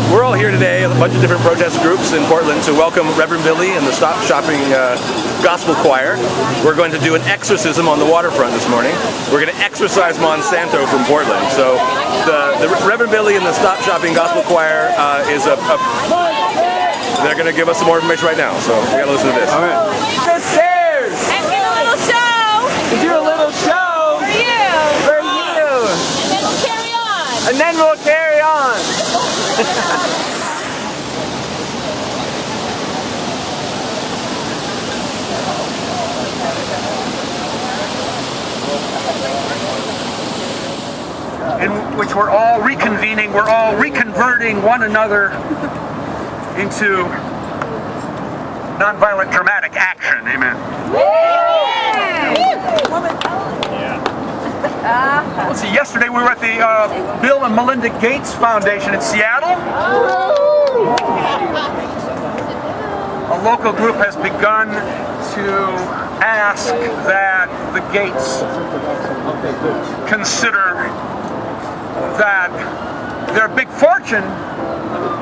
we're all here today, a bunch of different protest groups in Portland, to welcome Reverend Billy and the Stop Shopping Gospel Choir. We're going to do an exorcism on the waterfront this morning. We're going to exorcise Monsanto from Portland. So the Reverend Billy and the Stop Shopping Gospel Choir they're going to give us some more information right now. So we got to listen to this. All right. The stairs. And do a little show. Do a little show. For you. For you. And then we'll carry on. And then we'll carry on. In which we're all reconvening, we're all reconverting one another into nonviolent dramatic action. Amen. Let's see, yesterday we were at the Bill and Melinda Gates Foundation in Seattle. A local group has begun to ask that the Gates consider that their big fortune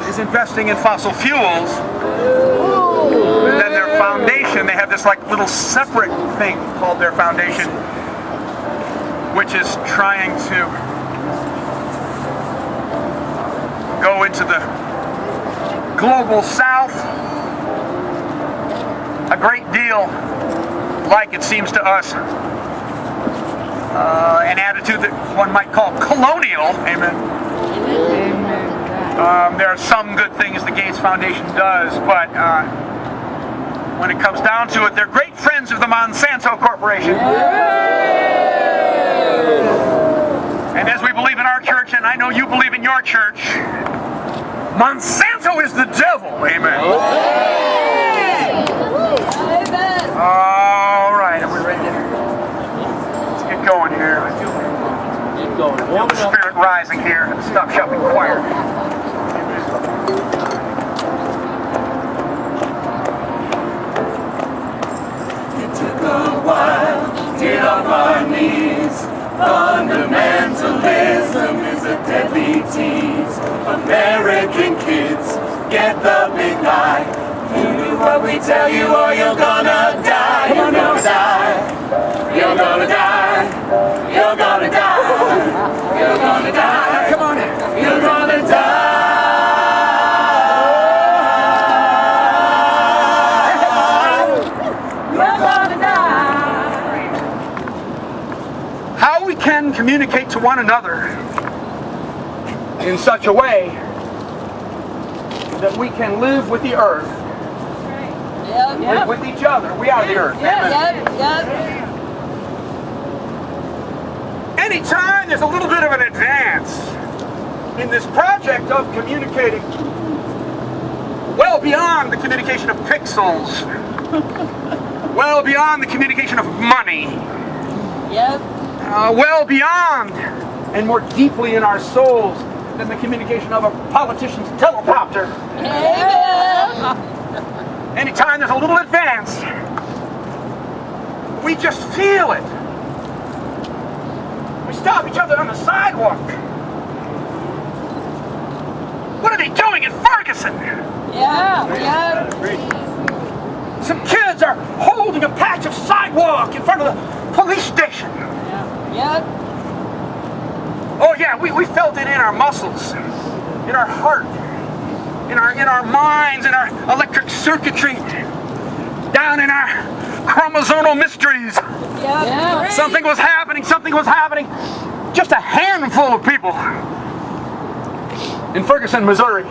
is investing in fossil fuels. And then their foundation, they have this like little separate thing called their foundation, which is trying to go into the global south a great deal, like it seems to us, an attitude that one might call colonial. Amen. There are some good things the Gates Foundation does, but when it comes down to it, they're great friends of the Monsanto Corporation. And as we believe in our church, and I know you believe in your church, Monsanto is the devil. Amen. All right, are we ready to... Get going here. I feel the spirit rising here at the Stop Shopping Choir. It took a while, get off our knees. Fundamentalism is a deadly tease. American kids, get the big lie. You do what we tell you or you're gonna die. You're gonna die. You're gonna die. You're gonna die. You're gonna die. Come on. You're gonna die. You're gonna die. How we can communicate to one another in such a way that we can live with the earth, live with each other. We are the earth. Amen. Anytime there's a little bit of an advance in this project of communicating well beyond the communication of pixels, well beyond the communication of money, well beyond and more deeply in our souls than the communication of a politician's teleprompter. Anytime there's a little advance, we just feel it. We stop each other on the sidewalk. What are they doing in Ferguson? Some kids are holding a patch of sidewalk in front of the police station. Oh yeah, we felt it in our muscles, in our heart, in our minds, in our electric circuitry, down in our chromosomal mysteries. Something was happening. Just a handful of people in Ferguson, Missouri.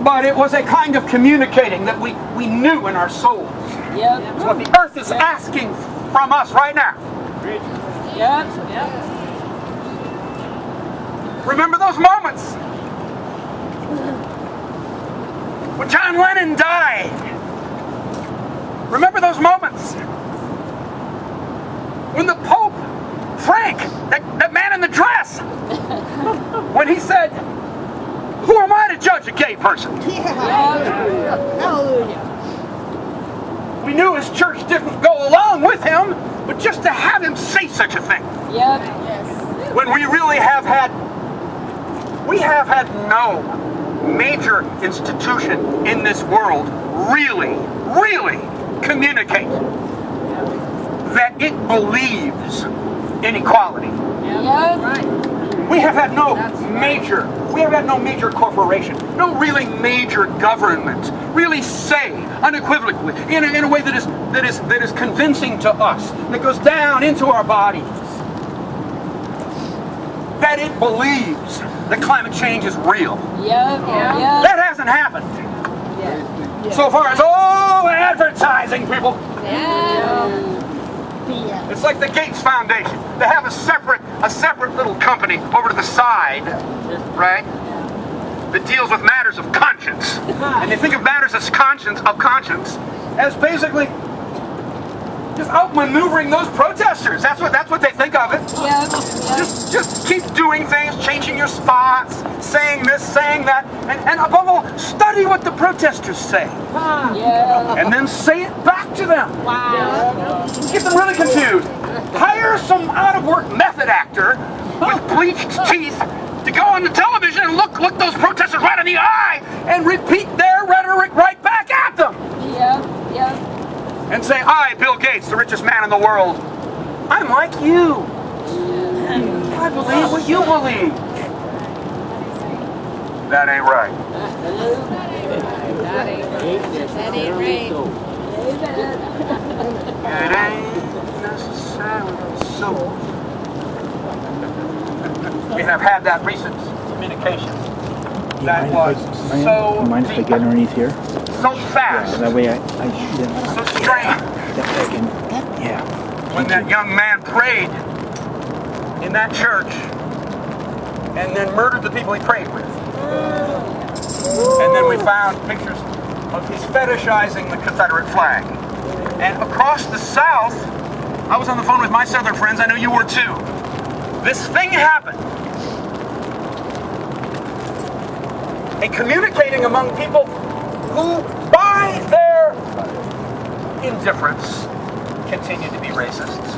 But it was a kind of communicating that we knew in our souls. It's what the earth is asking from us right now. Remember those moments when John Lennon died? Remember those moments when the Pope, Frank, that man in the dress, when he said, "Who am I to judge a gay person?" We knew his church didn't go along with him, but just to have him say such a thing. When we really have had We have had no major institution in this world really communicate that it believes in equality. We have had no major corporation, no really major government really say unequivocally in a way that is convincing to us, that goes down into our bodies, that it believes that climate change is real. That hasn't happened. So far as advertising, people. It's like the Gates Foundation. They have a separate little company over to the side, right, that deals with matters of conscience. And they think of matters of conscience as basically just outmaneuvering those protesters. That's what they think of it. Just keep doing things, changing your spots, saying this, saying that, and above all, study what the protesters say. And then say it back to them. Get them really confused. Hire some out-of-work method actor with bleached teeth to go on the television and look those protesters right in the eye and repeat their rhetoric right back at them. And say, I, Bill Gates, the richest man in the world, I'm like you. I believe what you believe. That ain't right. That ain't right. It ain't necessarily so. We have had that recent communication that was so mind if I deep, get underneath here? so fast, That way I shoot so strange. When that young man prayed in that church and then murdered the people he prayed with. And then we found pictures of his fetishizing the Confederate flag. And across the South, I was on the phone with my Southern friends, I know you were too. This thing happened. And communicating among people who, by their indifference, continue to be racists.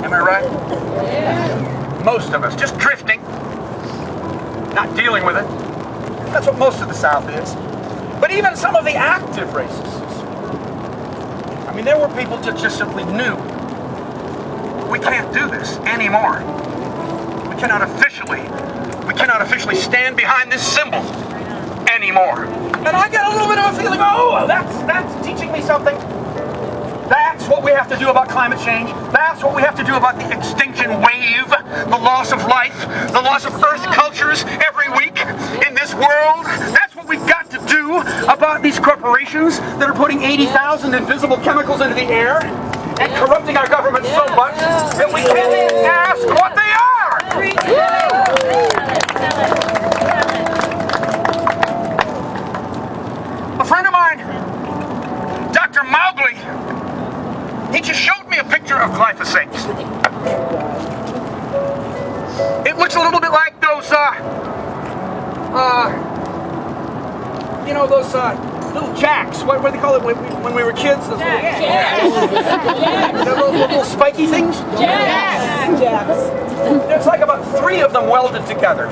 Am I right? Most of us, just drifting, not dealing with it. That's what most of the South is. But even some of the active racists. I mean, there were people that just simply knew we can't do this anymore. We cannot officially stand behind this symbol anymore. And I get a little bit of a feeling, oh, that's teaching me something. That's what we have to do about climate change. That's what we have to do about the extinction wave, the loss of life, the loss of earth cultures every week in this world. That's what we've got to do about these corporations that are putting 80,000 invisible chemicals into the air and corrupting our government so much that we can't even ask what they are. A friend of mine, Dr. Mowgli, he just showed me a picture of glyphosate. It looks a little bit like those, those little jacks. What do they call it when we were kids? Those little spiky things? Jacks. There's like about 3 of them welded together.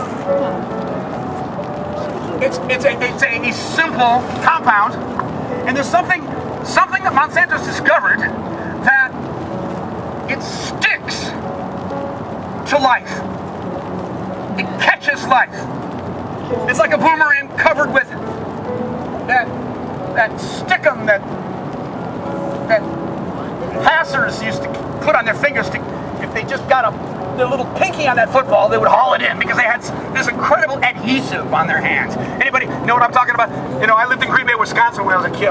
It's a simple compound, and there's something that Monsanto's discovered, that it sticks to life. It catches life. It's like a boomerang covered with that stickum that passers used to put on their fingers if they just got their little pinky on that football, they would haul it in because they had this incredible adhesive on their hands. Anybody know what I'm talking about? You know, I lived in Green Bay, Wisconsin when I was a kid.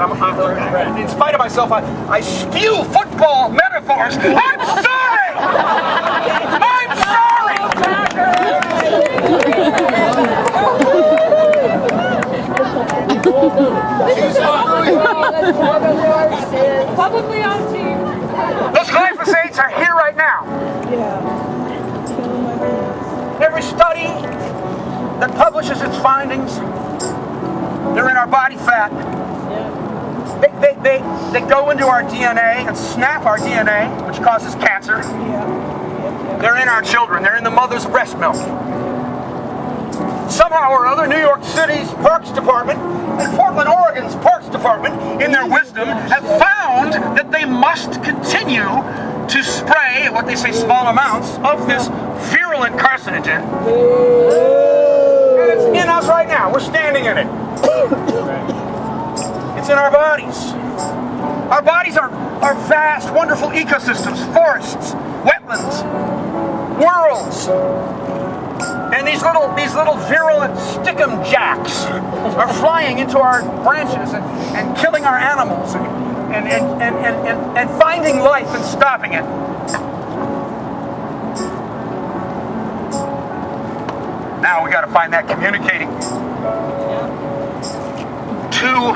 In spite of myself, I spew football metaphors. I'm sorry! I'm sorry! Probably on TV. Those glyphosates are here right now. Every study that publishes its findings, they're in our body fat. They go into our DNA and snap our DNA, which causes cancer. They're in our children. They're in the mother's breast milk. somehow or other, New York City's Parks Department and Portland, Oregon's Parks Department, in their wisdom, have found that they must continue to spray, what they say, small amounts of this virulent carcinogen. And it's in us right now. We're standing in it. It's in our bodies. Our bodies are vast, wonderful ecosystems, forests, wetlands, worlds. And these little virulent stickum jacks are flying into our branches and killing our animals and finding life and stopping it. Now we got to find that communicating. To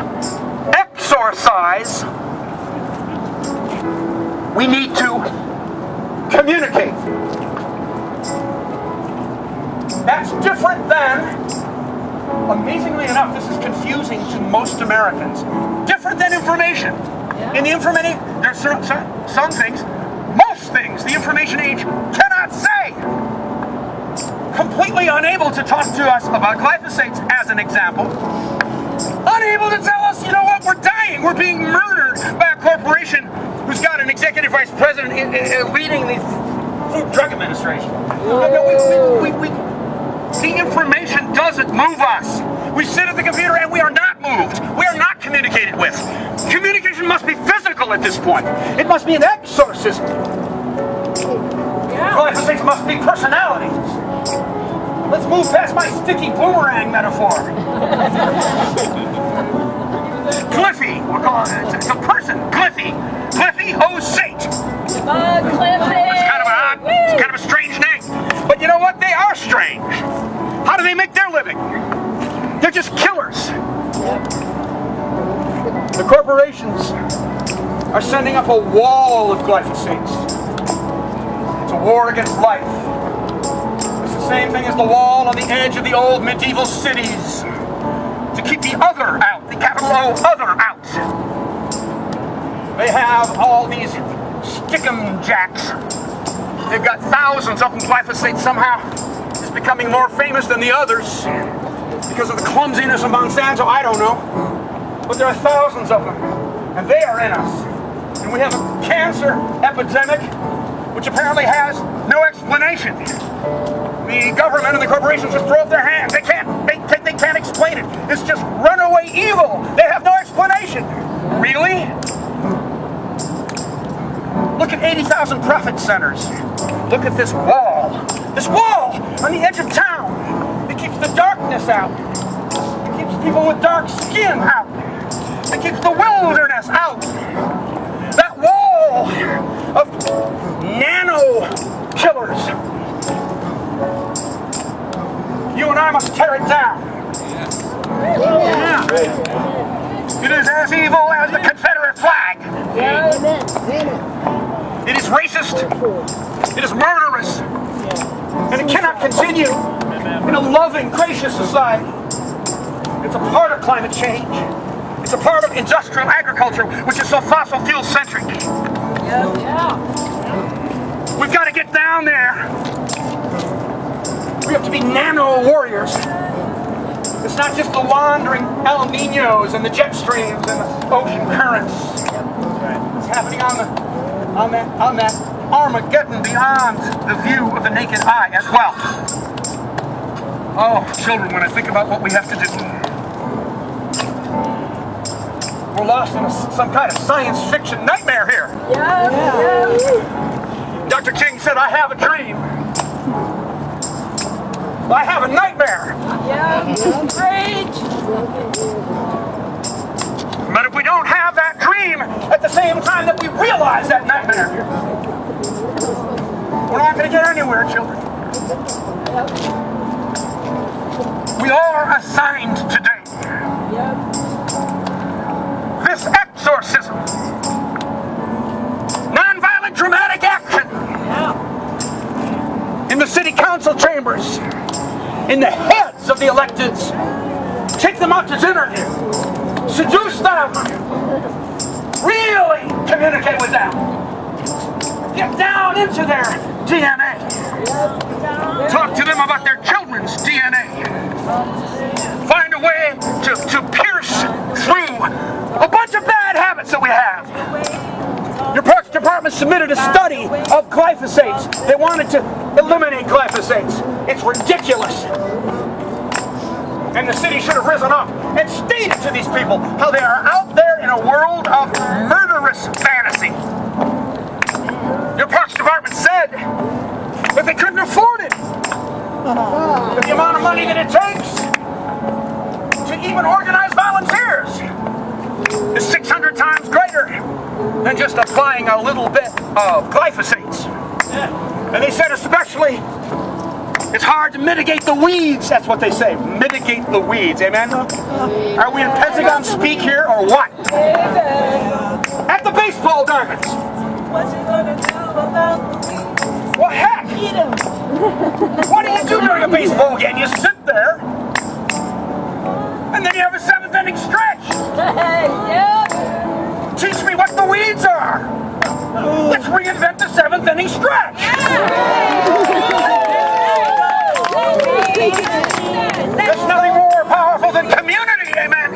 exorcise, we need to communicate. That's different than, amazingly enough, this is confusing to most Americans, different than information. In the information, there's some things, most things, the information age cannot say. Completely unable to talk to us about glyphosates, as an example. Unable to tell us, you know what, we're dying, we're being murdered by a corporation who's got an executive vice president leading the Food and Drug Administration. The information doesn't move us. We sit at the computer and we are not moved. We are not communicated with. Communication must be physical at this point. It must be an exorcism. Glyphosates must be personalities. Let's move past my sticky boomerang metaphor. Glyphy, we'll call it. It's a person. Glyphy. Glyphosate. It's kind of a strange name. But you know what? They are strange. How do they make their living? They're just killers. The corporations are sending up a wall of glyphosates. It's a war against life. It's the same thing as the wall on the edge of the old medieval cities to keep the other out, the capital O, other out. They have all these stickum jacks. They've got thousands of them. Glyphosate somehow is becoming more famous than the others because of the clumsiness of Monsanto. I don't know. But there are thousands of them, and they are in us. And we have a cancer epidemic, which apparently has no explanation. The government and the corporations just throw up their hands. They can't explain it. It's just runaway evil. They have no explanation. Really? Look at 80,000 profit centers. Look at this wall. This wall on the edge of town. It keeps the darkness out. It keeps people with dark skin out. It keeps the wilderness out. That wall of nano killers. You and I must tear it down. Yeah. It is as evil as the Confederate flag. It is racist. It is murderous. And it cannot continue in a loving, gracious society. It's a part of climate change. It's a part of industrial agriculture, which is so fossil fuel centric. We've got to get down there. We have to be nano warriors. It's not just the wandering El Niños and the jet streams and the ocean currents. It's happening on that Armageddon beyond the view of the naked eye as well. Oh, children, when I think about what we have to do, we're lost in some kind of science fiction nightmare here. Dr. King said, I have a dream. I have a nightmare. But if we don't have that dream at the same time that we realize that nightmare, we're not going to get anywhere, children. We are assigned today. This exorcism, nonviolent dramatic action in the city council chambers, in the heads of the electeds. Take them out to dinner, seduce them, really communicate with them, get down into their DNA, talk to them about their children's DNA, They wanted to eliminate glyphosate. It's ridiculous. And the city should have risen up and stated to these people how they are out there in a world of murderous fantasy. Your Parks Department said that they couldn't afford it. But the amount of money that it takes to even organize volunteers is 600 times greater than just applying a little bit of glyphosate. And they said especially it's hard to mitigate the weeds. That's what they say. Mitigate the weeds. Amen? Are we in Pentagon speak here or what? At the baseball diamonds. What you gonna do about the weeds? Well, heck. Eat 'em. What do you do during a baseball game? You sit there, and then you have a 7th inning stretch. Hey, yeah. Teach me what the weeds are. Let's reinvent the 7th inning stretch. There's nothing more powerful than community, amen?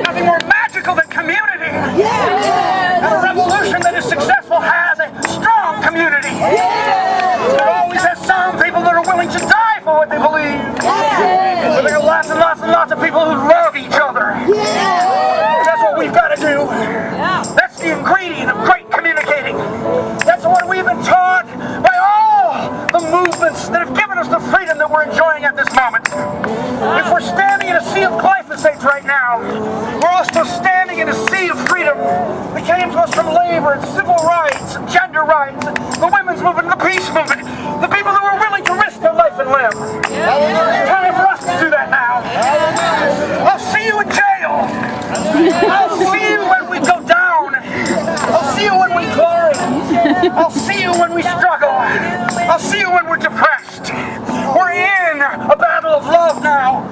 Nothing more magical than community. And a revolution that is successful has a strong community. It always has some people that are willing to die for what they believe. But there are lots and lots and lots of people who love each other. That's what we've got to do. That's the ingredient of great communicating. That's what we've been taught by all the movements that have given us the freedom that we're enjoying at this moment. If we're standing in a sea of glyphosate right now, we're also standing in a sea of freedom that came to us from labor and civil rights and gender rights, and the women's movement and the peace movement, the people who were willing to risk their life and limb. It's time for us to do that now. I'll see you in jail. I'll see you when we go down. I'll see you when we climb. I'll see you when we struggle. I'll see you when we're depressed. We're in a battle of love now.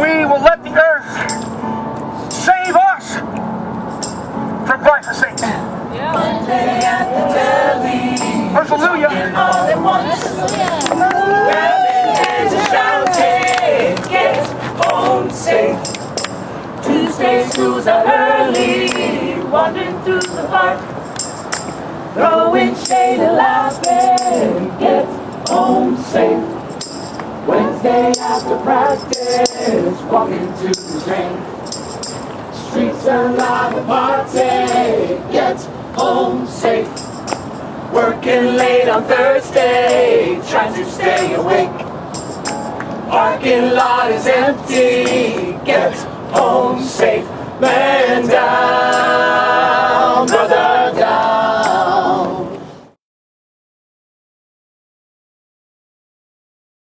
We will let the earth save us from glyphosate. Monday at the deli. Hallelujah. All at once. Grabbing hands and shouting. Get home safe. Tuesday schools are early. Wandering through the park. Throwing shade and laughing. Get home safe. Wednesday after practice. Walking to the train. Streets are live a party. Get home safe. Working late on Thursday, trying to stay awake. Parking lot is empty. Get home safe. Man down.